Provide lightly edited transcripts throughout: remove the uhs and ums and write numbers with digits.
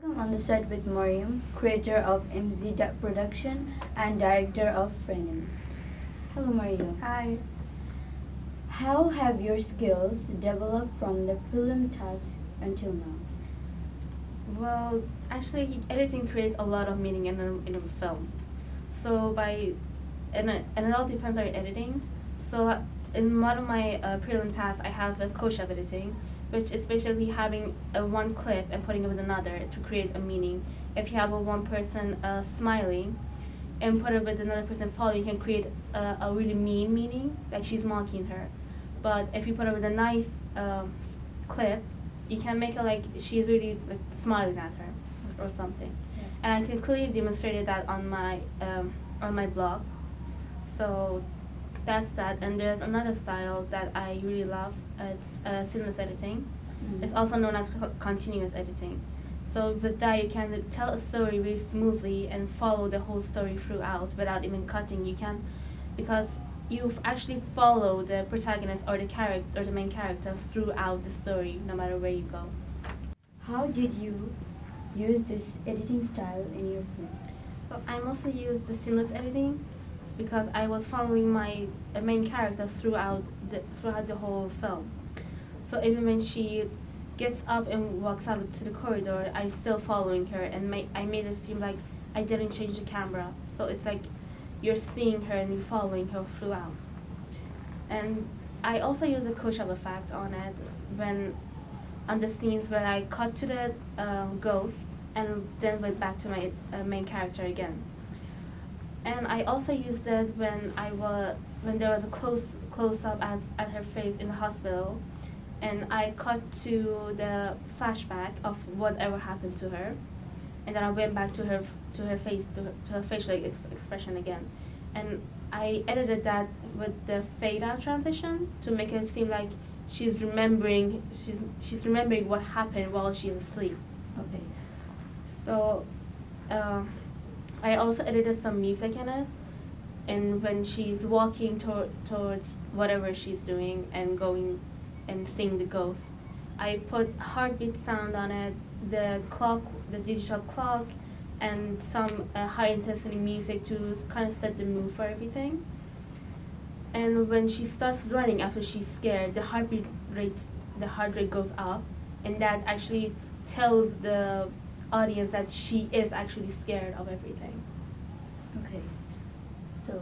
Welcome on the set with Mariam, creator of MZ Production and director of Frenem. Hello, Mariam. Hi. How have your skills developed from the film task until now? Well, actually, editing creates a lot of meaning in a film. So and it all depends on your editing. So in one of my prelim tasks, I have a coach of editing, which is basically having one clip and putting it with another to create a meaning. If you have a one person smiling, and put it with another person following, you can create a really mean meaning, like she's mocking her. But if you put it with a nice clip, you can make it like she's really like smiling at her or something. Yeah. And I can clearly demonstrated that on my blog. So that's that. And there's another style that I really love. It's seamless editing. It's also known as continuous editing. So with that, you can tell a story really smoothly and follow the whole story throughout without even cutting. You can, because you've actually followed the protagonist or the character or the main character throughout the story, no matter where you go. How did you use this editing style in your film? Well, I mostly use the seamless editing because I was following my main character throughout the whole film. So even when she gets up and walks out to the corridor, I'm still following her, and I made it seem like I didn't change the camera. So it's like you're seeing her and you're following her throughout. And I also use a close-up effect on it when on the scenes where I cut to the ghost and then went back to my main character again. And I also used it when there was a close up at her face in the hospital, and I cut to the flashback of whatever happened to her, and then I went back to her face to her facial expression again, and I edited that with the fade out transition to make it seem like she's remembering what happened while she's asleep. Okay. So I also edited some music in it, and when she's walking towards whatever she's doing and going and seeing the ghost, I put heartbeat sound on it, the clock, the digital clock, and some high intensity music to kind of set the mood for everything. And when she starts running after she's scared, the heart rate goes up, and that actually tells the audience that she is actually scared of everything. Okay. So,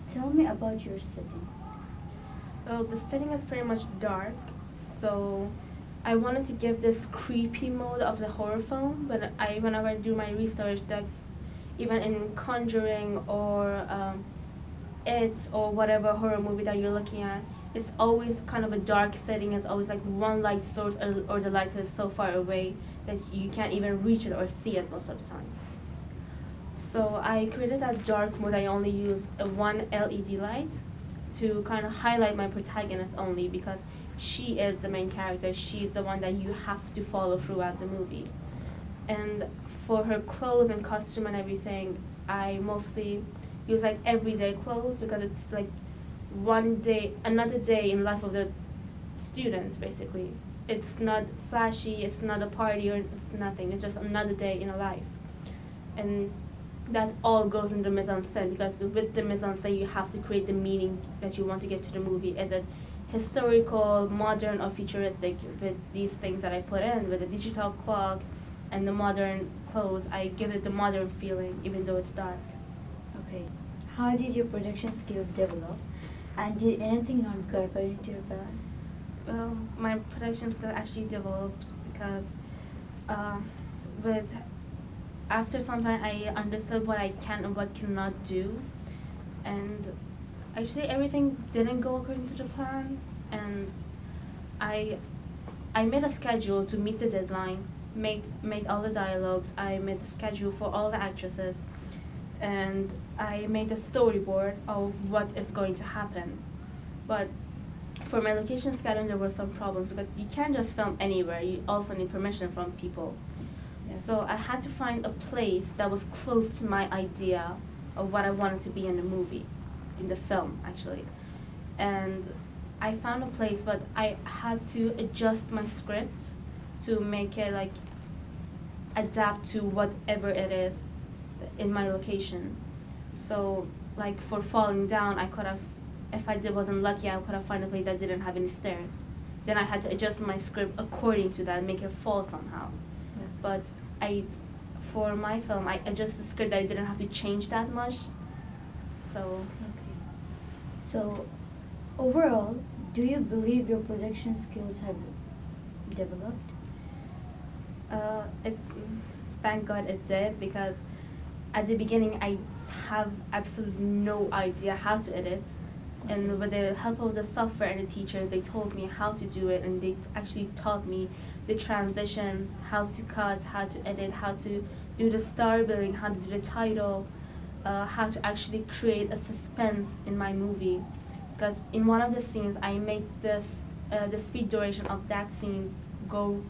tell me about your setting. Well, the setting is pretty much dark, so I wanted to give this creepy mode of the horror film. Whenever I do my research, that even in Conjuring or It or whatever horror movie that you're looking at, it's always kind of a dark setting. It's always like one light source, or the light is so far away that you can't even reach it or see it most of the times. So I created that dark mode. I only use a one LED light to kind of highlight my protagonist only, because she is the main character. She's the one that you have to follow throughout the movie. And for her clothes and costume and everything, I mostly use like everyday clothes, because it's like another day in life of the students basically. It's not flashy, it's not a party, or it's nothing. It's just another day in a life. And that all goes in the mise-en-scène, because with the mise-en-scène you have to create the meaning that you want to give to the movie. Is it historical, modern, or futuristic? With these things that I put in, with the digital clock and the modern clothes, I give it the modern feeling even though it's dark. Okay. How did your production skills develop? And did anything not go according to your plan? Well, my production skill actually developed because with after some time I understood what I can and what cannot do, and actually everything didn't go according to the plan, and I made a schedule to meet the deadline, made all the dialogues, I made the schedule for all the actresses, and I made a storyboard of what is going to happen. But for my location scouting, there were some problems because you can't just film anywhere. You also need permission from people. Yeah. So I had to find a place that was close to my idea of what I wanted to be in the movie, in the film actually. And I found a place, but I had to adjust my script to make it like adapt to whatever it is in my location. So like for falling down, I could have, if wasn't lucky, I could have found a place that didn't have any stairs. Then I had to adjust my script according to that, make it fall somehow. Yeah. But for my film, I adjusted the script that I didn't have to change that much. So. Okay. So, overall, do you believe your production skills have developed? Thank God it did, because at the beginning I have absolutely no idea how to edit, and with the help of the software and the teachers, they told me how to do it, and they actually taught me the transitions, how to cut, how to edit, how to do the star building, how to do the title, how to actually create a suspense in my movie. Because in one of the scenes, I made the speed duration of that scene go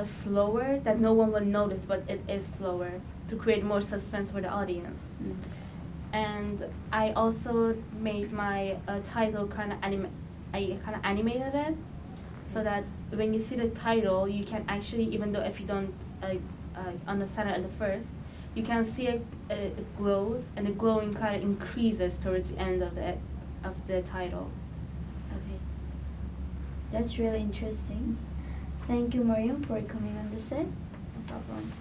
slower, that no one will notice, but it is slower, to create more suspense for the audience. Mm. And I also made my title I kind of animated it, so that when you see the title, you can actually, even though if you don't understand it at the first, you can see it glows, and the glowing kind of increases towards the end of the title. Okay. That's really interesting. Thank you, Mariam, for coming on the set. No problem.